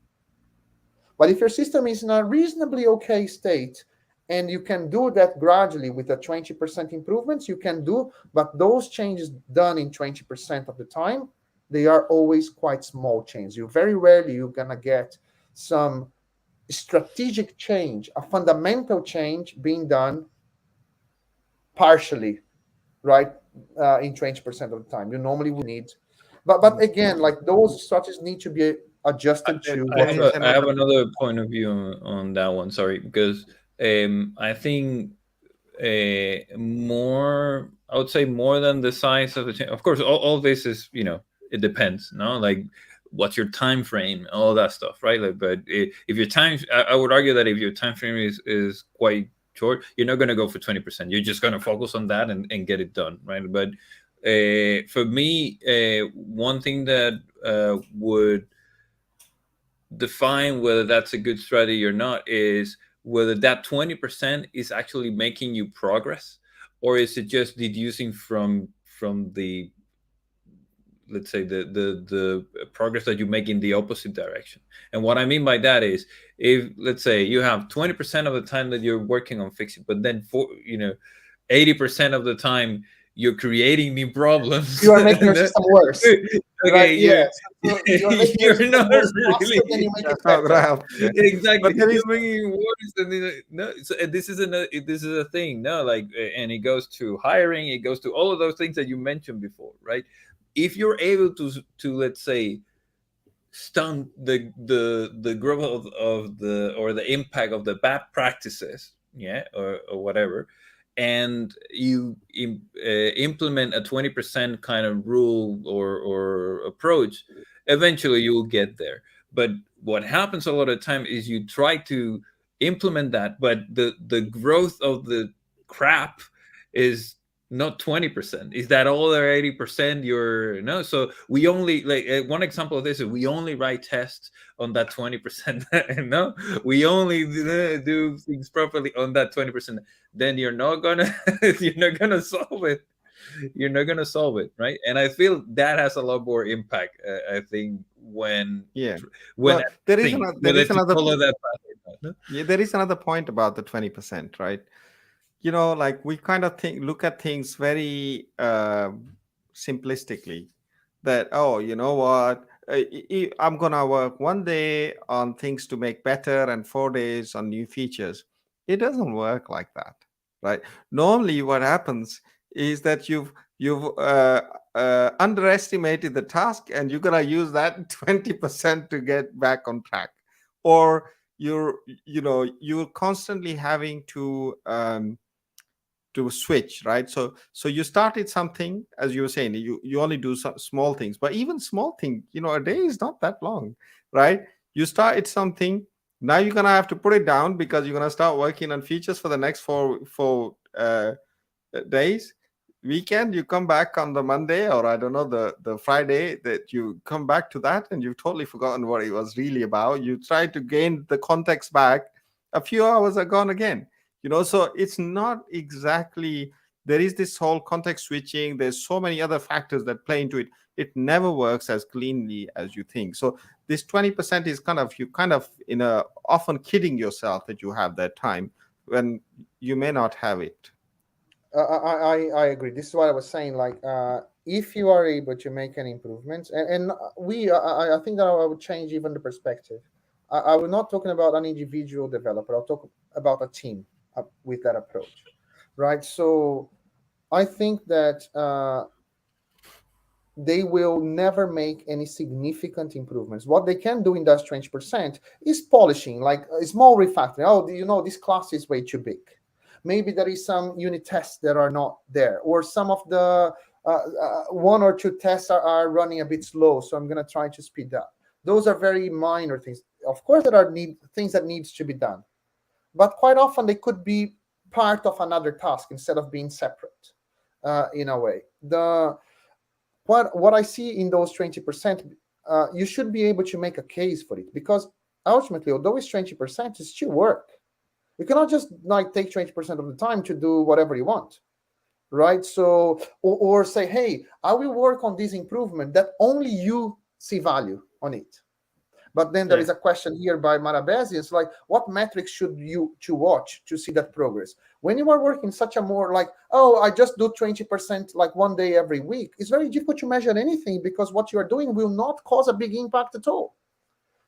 But if your system is in a reasonably okay state and you can do that gradually with a 20% improvements, you can do, but those changes done in 20% of the time, they are always quite small changes. You very rarely you're gonna get some strategic change, a fundamental change being done partially, right? In 20% of the time. You normally would need, but again, like those strategies need to be adjusted to what you're. I have another point of view on that one. Sorry, because I think more, I would say more than the size of the team. Of course, all this is, it depends. No, like what's your time frame, all that stuff, right? Like, but if your time, I would argue that if your time frame is quite short, you're not going to go for 20%. You're just going to focus on that and get it done, right? But For me, one thing that would define whether that's a good strategy or not is whether that 20% is actually making you progress, or is it just deducing from the, let's say, the progress that you make in the opposite direction. And what I mean by that is, if let's say you have 20% of the time that you're working on fixing, but then for 80% of the time you're creating new problems. You are making your system worse. Okay, Right? Yeah. So you're making your you're system not worse faster than really. you make it That's not gonna better. help. Yeah. Exactly, But there is you're making it worse. And no, so, this is a thing. No, like, and it goes to hiring. It goes to all of those things that you mentioned before, right? If you're able to let's say stunt the growth of the, or the impact of the bad practices, yeah, or whatever, and you implement a 20% kind of rule or approach, eventually you will get there. But what happens a lot of time is you try to implement that, but the growth of the crap is not 20%. Is that all, or 80%? You're no. So we only, like, one example of this is we only write tests on that 20%. No, we only do things properly on that 20%. Then you're not gonna you're not gonna solve it. You're not gonna solve it, right? And I feel that has a lot more impact, I think, Yeah. when Well, there is think another whether to follow that path or not. yeah, there is another point about the 20%, right? Like we kind of look at things very simplistically, that, oh, you know what, I'm gonna work one day on things to make better and 4 days on new features. It doesn't work like that, right? Normally what happens is that you've underestimated the task, and you're gonna use that 20% to get back on track. Or you're constantly having to switch, right? So you started something, as you were saying, you only do some small things, but even small thing, a day is not that long, right? You started something, now you're gonna have to put it down because you're gonna start working on features for the next four days. Weekend, you come back on the Monday, or I don't know, the Friday, that you come back to that and you've totally forgotten what it was really about. You try to gain the context back, a few hours are gone again. So it's not exactly, there is this whole context switching, there's so many other factors that play into it. It never works as cleanly as you think. So this 20% is kind of often kidding yourself that you have that time when you may not have it. I agree. This is what I was saying. Like, if you are able to make an improvement, and I think that I would change even the perspective. I was not talking about an individual developer. I'll talk about a team with that approach, right? So I think that they will never make any significant improvements. What they can do in that 20% is polishing, like a small refactoring. Oh, this class is way too big. Maybe there is some unit tests that are not there, or some of the one or two tests are running a bit slow, so I'm going to try to speed up. Those are very minor things. Of course, there are things that needs to be done, but quite often they could be part of another task instead of being separate in a way. What I see in those 20%, you should be able to make a case for it, because ultimately, although it's 20%, it's still work. You cannot just like take 20% of the time to do whatever you want, right? So, or say, hey, I will work on this improvement that only you see value on it. But then there is a question here by Marabesi. It's like, what metrics should you to watch to see that progress? When you are working such a more like, oh, I just do 20% like one day every week, it's very difficult to measure anything, because what you are doing will not cause a big impact at all.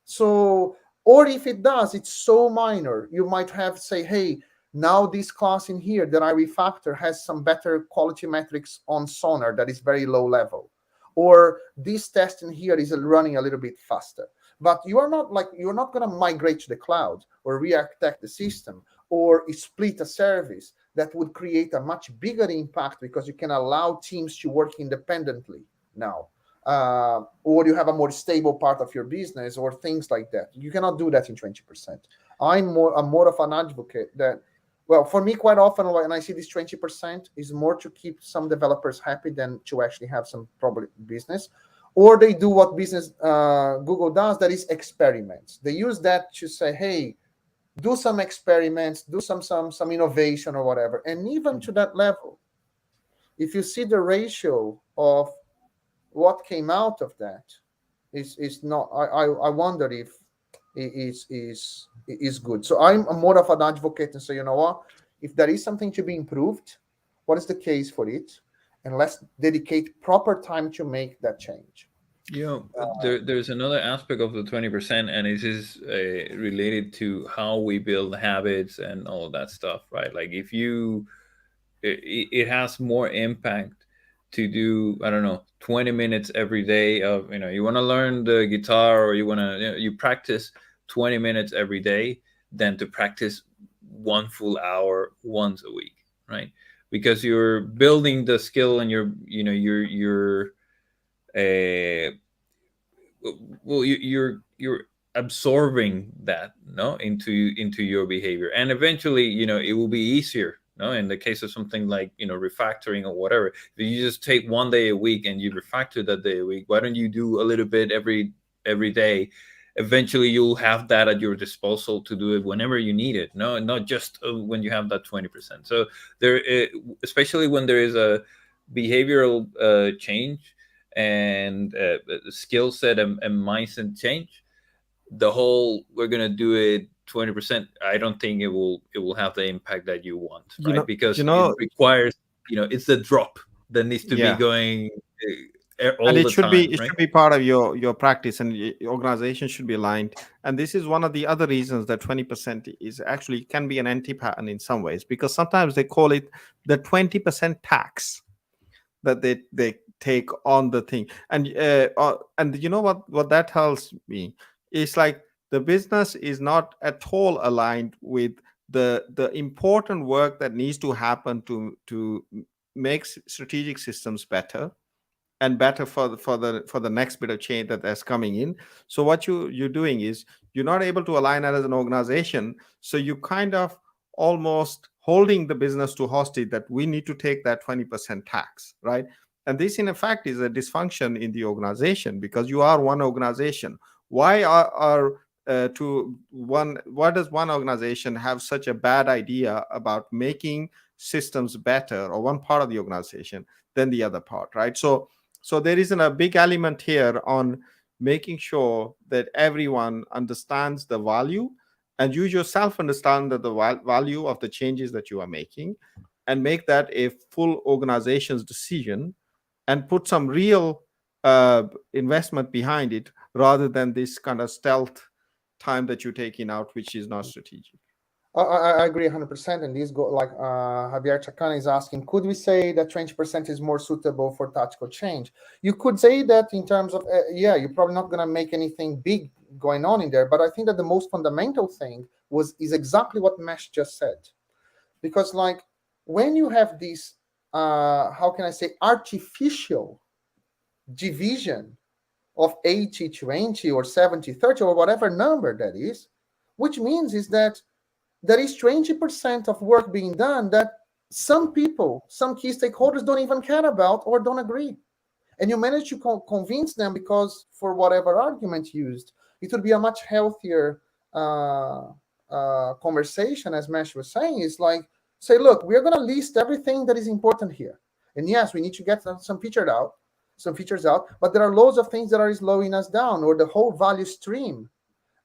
So, or if it does, it's so minor. You might have say, hey, now this class in here that I refactor has some better quality metrics on Sonar that is very low level. Or this test in here is running a little bit faster. But you're not going to migrate to the cloud or re-architect the system or split a service that would create a much bigger impact, because you can allow teams to work independently now. Or you have a more stable part of your business or things like that. You cannot do that in 20%. I'm more of an advocate that well, for me, quite often when I see this 20% is more to keep some developers happy than to actually have some probably business. Or they do what business Google does, that is experiments. They use that to say, hey, do some experiments, do some innovation or whatever. And even to that level, if you see the ratio of what came out of that, is not. I wonder if it is good. So I'm more of an advocate and say, you know what, if there is something to be improved, what is the case for it, and let's dedicate proper time to make that change. You know, there's another aspect of the 20%, and it is related to how we build habits and all of that stuff, right? Like if you, it has more impact to do, I don't know, 20 minutes every day of, you know, you want to learn the guitar, or you want to, you know, you practice 20 minutes every day than to practice 1 full hour once a week, right? Because you're building the skill, and you're, you know, you're uh, well, you're absorbing that, no, into your behavior, and eventually, you know, it will be easier, no, in the case of something like, you know, refactoring or whatever. If you just take one day a week and you refactor that day a week, why don't you do a little bit every day? Eventually you'll have that at your disposal to do it whenever you need it, no, not just when you have that 20%. So there, especially when there is a behavioral change, and skill set and mindset change, the whole we're gonna do it 20%, I don't think it will have the impact that you want, you right? know Because you it know requires, you know, it's the drop that needs to be yeah, going and all the time, it right? should be part of your practice, and your organization should be aligned. And this is one of the other reasons that 20% is actually can be an anti-pattern in some ways, because sometimes they call it the 20% tax that they take on the thing. And you know what that tells me is, like, the business is not at all aligned with the important work that needs to happen to make strategic systems better, and better for the next bit of change that's coming in. So what you're doing is, you're not able to align that as an organization, so you kind of almost holding the business to hostage, that we need to take that 20% tax, right? And this in effect is a dysfunction in the organization, because you are one organization. Why are to one why does one organization have such a bad idea about making systems better, or one part of the organization, than the other part, right? So there isn't a big element here on making sure that everyone understands the value, and you yourself understand that the value of the changes that you are making, and make that a full organization's decision, and put some real investment behind it, rather than this kind of stealth time that you're taking out, which is not strategic. I agree 100%. And this go like Javier Chacana is asking, could we say that 20% is more suitable for tactical change? You could say that in terms of, yeah, you're probably not going to make anything big going on in there. But I think that the most fundamental thing is exactly what Mesh just said. Because like when you have this, how can I say, artificial division of 80-20 or 70-30 or whatever number that is, which means is that there is 20% of work being done that some people, some key stakeholders don't even care about or don't agree. And you manage to convince them because, for whatever argument used, it would be a much healthier conversation, as Mesh was saying, is like, say, look, we're going to list everything that is important here. And yes, we need to get some features out, but there are loads of things that are slowing us down, or the whole value stream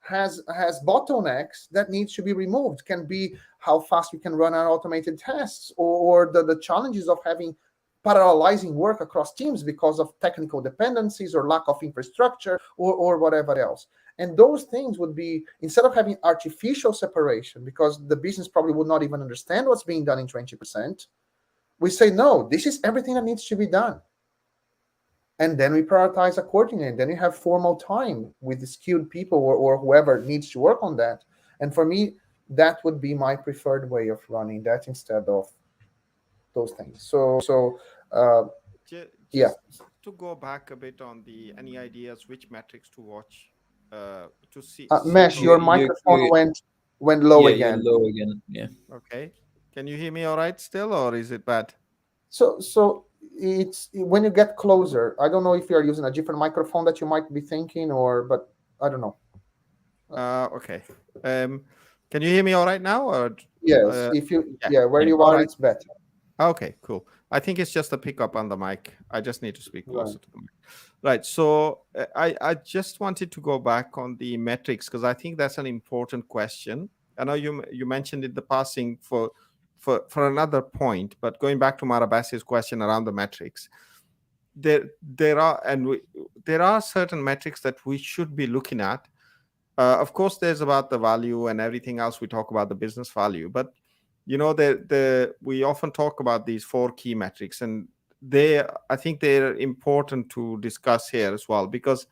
has bottlenecks that needs to be removed. Can be how fast we can run our automated tests, or the challenges of having parallelizing work across teams because of technical dependencies or lack of infrastructure, or whatever else. And those things would be, instead of having artificial separation, because the business probably would not even understand what's being done in 20%, we say, no, this is everything that needs to be done. And then we prioritize accordingly. And then you have formal time with the skilled people, or whoever needs to work on that. And for me, that would be my preferred way of running that, instead of those things. So yeah. Just to go back a bit on the any ideas which metrics to watch, to see Mesh, from your the You microphone went low yeah, you're again. low again. Yeah. okay. Can you hear me all right still, or is it bad? So it's when you get closer. I don't know if you are using a different microphone that you might be thinking, or but I don't know. Okay. Um, can you hear me all right now, or Yes, uh, if you yeah? yeah, where Yeah. you All are, right. it's better. Okay, cool. I think it's just a pickup on the mic. I just need to speak Right. closer to the mic. Right. So I just wanted to go back on the metrics because I think that's an important question. I know you mentioned it the passing for another point, but going back to Marabasi's question around the metrics, there are there are certain metrics that we should be looking at. Of course, there's about the value and everything else. We talk about the business value, but we often talk about these four key metrics, and I think they're important to discuss here as well because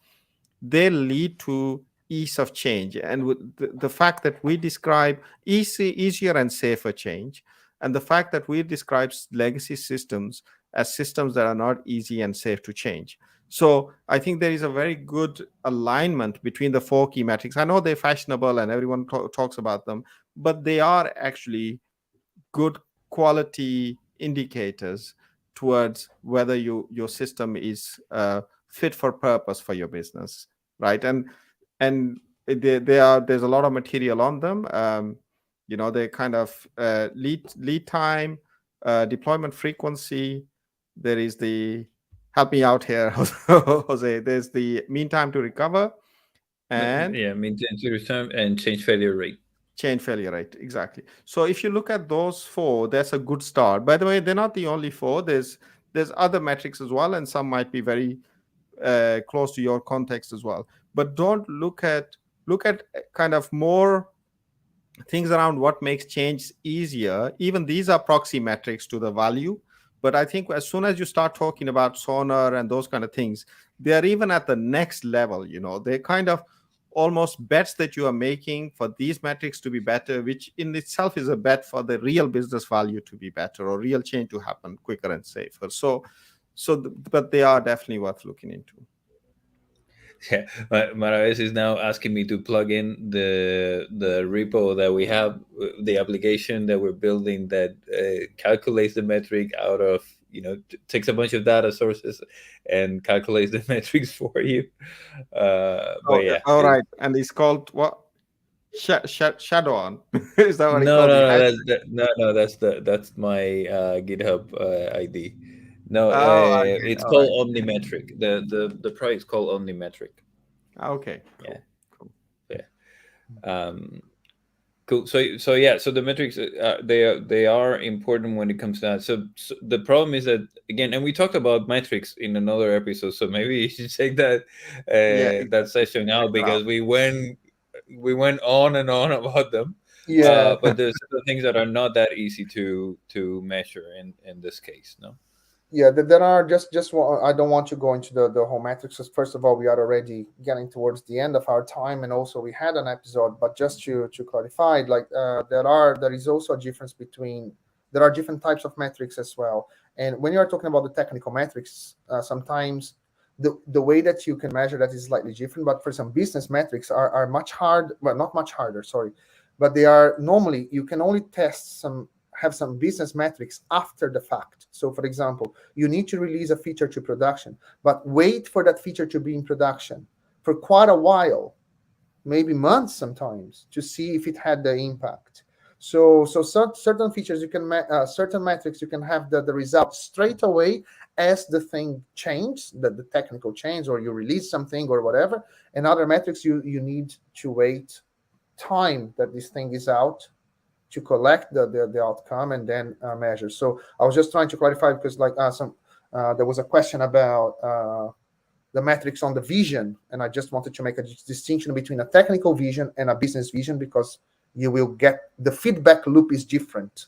they lead to ease of change, and with the fact that we describe easier and safer change, and the fact that we describe legacy systems as systems that are not easy and safe to change. So I think there is a very good alignment between the four key metrics. I know they're fashionable and everyone talks about them, but they are actually good quality indicators towards whether your system is fit for purpose for your business, right? And there's a lot of material on them. They kind of lead time, deployment frequency. There is the help me out here, Jose. There's the mean time to recover and Yeah, maintenance return and change failure rate. change failure rate, exactly. So if you look at those four, that's a good start. By the way, they're not the only four. There's other metrics as well, and some might be very close to your context as well. But don't look at kind of more things around what makes change easier. Even these are proxy metrics to the value. But I think as soon as you start talking about sonar and those kind of things, they are even at the next level. They're kind of almost bets that you are making for these metrics to be better, which in itself is a bet for the real business value to be better or real change to happen quicker and safer. But they are definitely worth looking into. Yeah, Maraves is now asking me to plug in the repo that we have, the application that we're building that calculates the metric out of takes a bunch of data sources and calculates the metrics for you. But Oh, yeah, all right. And it's called what? Shadow on. Is that what he no, calls it? no, no, no, that's my GitHub ID. No, Oh, I get it. it's All right. called Omnimetric. The project's called Omnimetric. Okay, Yeah, cool. yeah. Um, Cool. So yeah. So the metrics, they are important when it comes to that. So the problem is that, again, and we talked about metrics in another episode. So maybe you should take Yeah, that session check out that out. because we went on and on about them. Yeah, But there's certain things that are not that easy to measure in this case. No. yeah. There are I don't want to go into the whole metrics. 'Cause first of all, we are already getting towards the end of our time, and also we had an episode. But just to clarify, like there is also a difference between there are different types of metrics as well. And when you are talking about the technical metrics, sometimes the way that you can measure that is slightly different. But for some business metrics are much hard, well, not much harder, sorry, but they are normally you can only have some business metrics after the fact. So, for example, you need to release a feature to production, but wait for that feature to be in production for quite a while, maybe months sometimes, to see if it had the impact. So certain features you can certain metrics you can have the result straight away as the thing changes, the technical change, or you release something or whatever. And other metrics you need to wait time that this thing is out to collect the outcome and then measure. So I was just trying to clarify because like there was a question about the metrics on the vision, and I just wanted to make a distinction between a technical vision and a business vision because you will get the feedback loop is different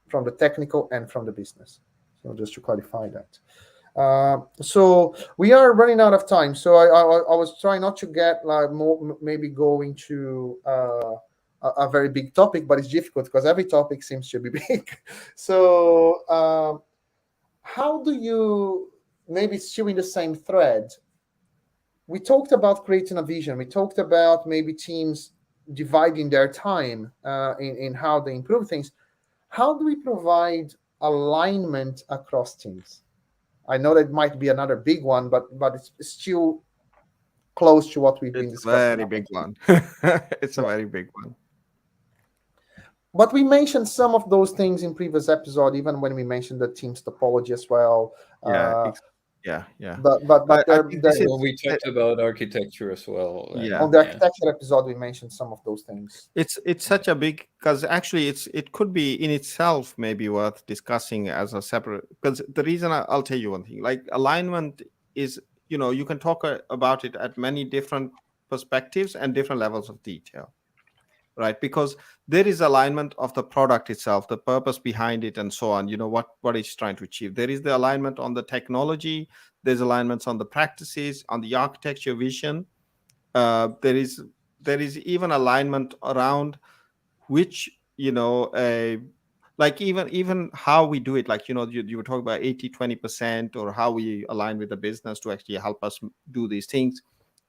from the technical and from the business. So just to clarify that. So we are running out of time. So I was trying not to get like more maybe go into a very big topic, but it's difficult because every topic seems to be big. So how do you maybe still in the same thread? We talked about creating a vision. We talked about maybe teams dividing their time in how they improve things. how do we provide alignment across teams? I know that might be another big one, but it's still close to what we've been It's a discussing very now. big one. It's a Yeah. very big one. But we mentioned some of those things in previous episode, even when we mentioned the team's topology as well. Yeah, Uh, yeah, yeah. but I there, think there this When is we talked about architecture as well, yeah. and on the yeah. architecture episode we mentioned some of those things. It's such a big, because actually it could be in itself maybe worth discussing as a separate, because the reason I'll tell you one thing, like alignment is, you can talk about it at many different perspectives and different levels of detail, right? Because there is alignment of the product itself, the purpose behind it, and so on, what it's trying to achieve. There is the alignment on the technology, there's alignments on the practices, on the architecture vision. There is even alignment around which, like even how we do it, like you were talking about 80-20%, or how we align with the business to actually help us do these things.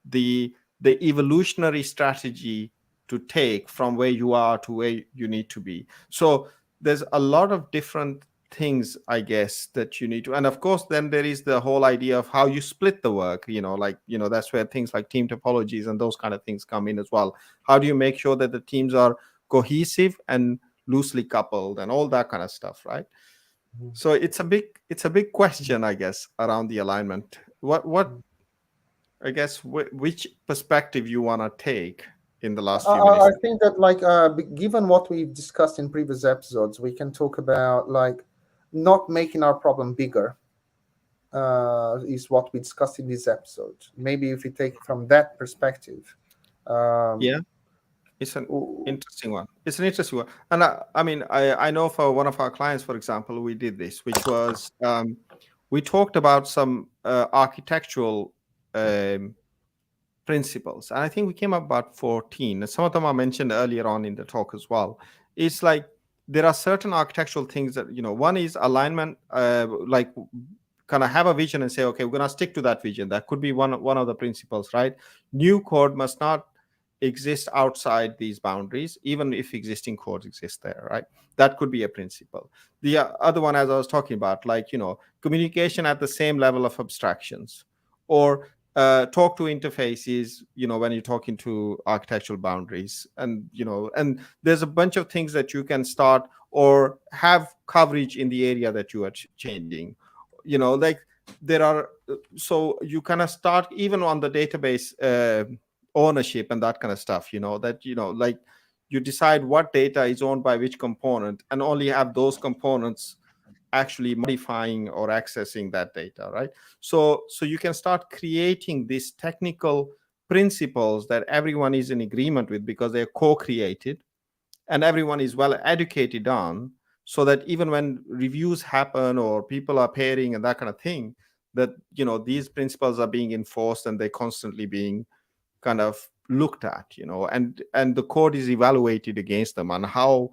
The evolutionary strategy to take from where you are to where you need to be. So there's a lot of different things, I guess, that you need to, and of course then there is the whole idea of how you split the work, like that's where things like team topologies and those kind of things come in as well. How do you make sure that the teams are cohesive and loosely coupled and all that kind of stuff, right? So it's a big question, I guess, around the alignment. What I guess which perspective you want to take in the last few I minutes. think that like given what we've discussed in previous episodes, we can talk about like not making our problem bigger. Is what we discussed in this episode. Maybe if we take it from that perspective, um, Yeah, it's an interesting one. It's an interesting one. And I mean, I know for one of our clients, for example, we did this, which was we talked about some architectural um, principles, and I think we came up about 14, and some of them are mentioned earlier on in the talk as well. It's like there are certain architectural things that, one is alignment, like kind of have a vision and say, okay, we're going to stick to that vision. That could be one of the principles, right? New code must not exist outside these boundaries, even if existing codes exist there, right? That could be a principle. The other one, as I was talking about, like communication at the same level of abstractions, or talk to interfaces, when you're talking to architectural boundaries, and there's a bunch of things that you can start or have coverage in the area that you are changing, like there are, so you kind of start even on the database ownership and that kind of stuff, that like you decide what data is owned by which component, and only have those components actually modifying or accessing that data, right? So you can start creating these technical principles that everyone is in agreement with, because they're co-created and everyone is well educated on, so that even when reviews happen or people are pairing and that kind of thing, that these principles are being enforced and they're constantly being kind of looked at, and the code is evaluated against them, and how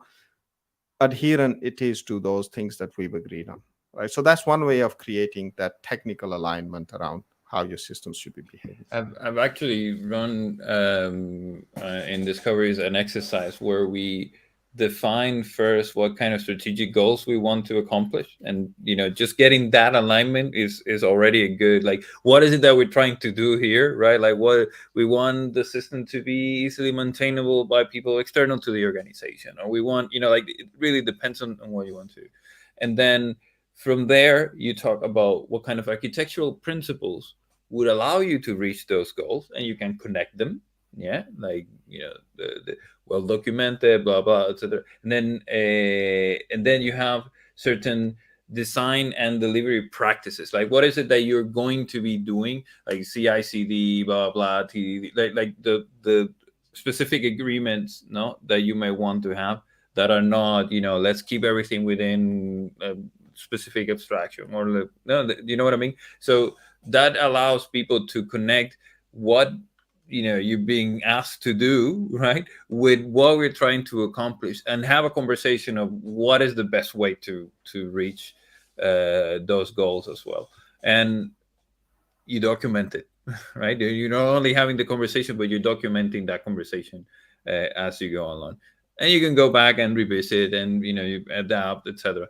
adherent it is to those things that we've agreed on, right? So that's one way of creating that technical alignment around how your systems should be behaving. I've actually run in Discoveries an exercise where we define first what kind of strategic goals we want to accomplish, and just getting that alignment is already a good, like, what is it that we're trying to do here, right? Like, what we want the system to be easily maintainable by people external to the organization, or we want, like, it really depends on what you want to. And then from there you talk about what kind of architectural principles would allow you to reach those goals, and you can connect them. Yeah, like, the well documented, blah blah, etc. And then you have certain design and delivery practices, like what is it that you're going to be doing, like CI/CD, blah blah, TDD, like the specific agreements, no, that you may want to have, that are not, let's keep everything within a specific abstraction, or no, you know what I mean. So that allows people to connect what you're being asked to do, right, with what we're trying to accomplish, and have a conversation of what is the best way to reach those goals as well. And you document it, right? You're not only having the conversation, but you're documenting that conversation as you go along. and you can go back and revisit, and you adapt, etc.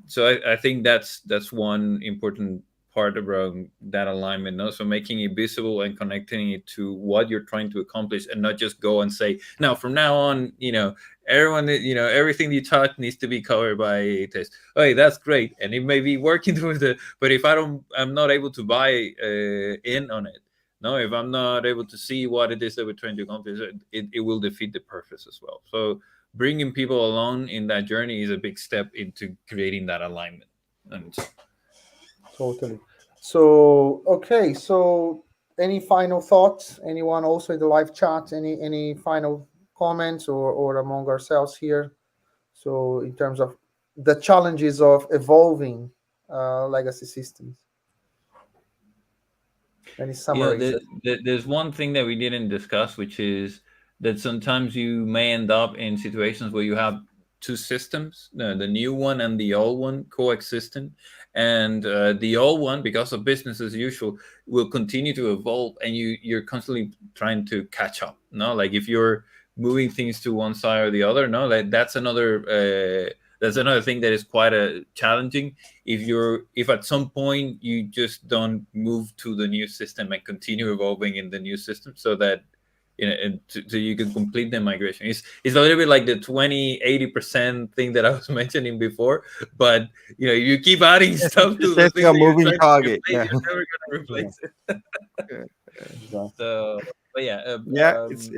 So I think that's one important part around that alignment. Also making it visible and connecting it to what you're trying to accomplish, and not just go and say, now from now on, everyone, everything you touch needs to be covered by this. Okay, that's great, and it may be working towards it, but if I'm not able to buy in on it. No, if I'm not able to see what it is that we're trying to accomplish, it will defeat the purpose as well. So bringing people along in that journey is a big step into creating that alignment. And Totally. So okay. So any final thoughts? Anyone also in the live chat? Any final comments or among ourselves here? So in terms of the challenges of evolving legacy systems, any yeah, summaries? there's one thing that we didn't discuss, which is that sometimes you may end up in situations where you have two systems, the new one and the old one coexisting, and the old one, because of business as usual, will continue to evolve, and you're constantly trying to catch up. No, like if you're moving things to one side or the other, no, like that's another thing that is quite challenging. If at some point you just don't move to the new system and continue evolving in the new system, so that so you can complete the migration. It's a little bit like the 20-80% thing that I was mentioning before, but you keep adding Yes, stuff to it's the just thing a that you're moving trying to target. replace. Yeah. You're never going to replace it. Yeah. Exactly. So but yeah, Yeah, it's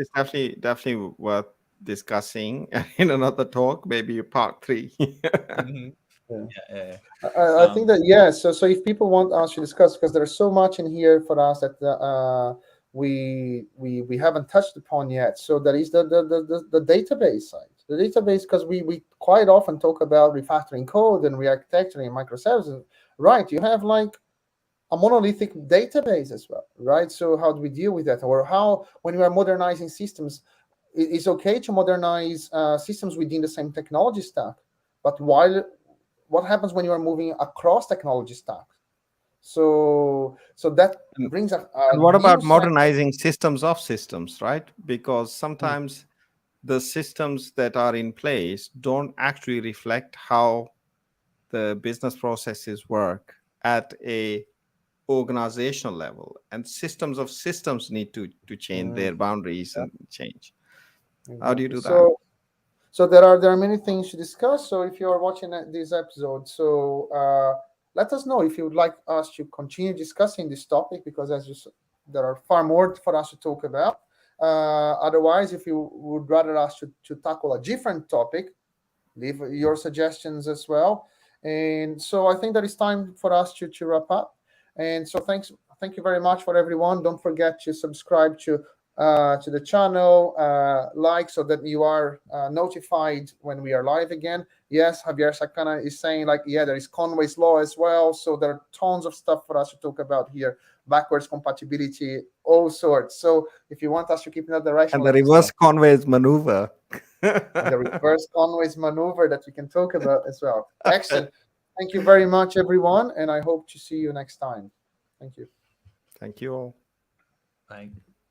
definitely worth discussing in another talk, maybe part 3. mhm. Yeah. Yeah, I think that so if people want us to discuss, because there's so much in here for us that we haven't touched upon yet. So that is the database side. The database, because we quite often talk about refactoring code and re-architecturing microservices. Right, you have like a monolithic database as well, right? So how do we deal with that? Or how, when you are modernizing systems, it's okay to modernize systems within the same technology stack, but what happens when you are moving across technology stack? So that And brings a and what new about set. modernizing systems of systems, right? Because sometimes the systems that are in place don't actually reflect how the business processes work at a organizational level, and systems of systems need to change their boundaries Yeah, and change. How do you exactly. do that? So there are many things to discuss. So if you're watching this episode, so let us know if you would like us to continue discussing this topic, because there are far more for us to talk about. Otherwise, if you would rather us to tackle a different topic, leave your suggestions as well. And so I think that it's time for us to wrap up. And so thank you very much for everyone. Don't forget to subscribe to the channel, like, so that you are notified when we are live again. Yes, Javier Sacana is saying, like, yeah, there is Conway's law as well. So there are tons of stuff for us to talk about here, backwards compatibility, all sorts. So if you want us to keep in that direction, And the let us know. reverse Conway's maneuver. And the reverse Conway's maneuver that we can talk about as well. Excellent. Thank you very much, everyone, and I hope to see you next time. Thank you. Thank you all. Bye.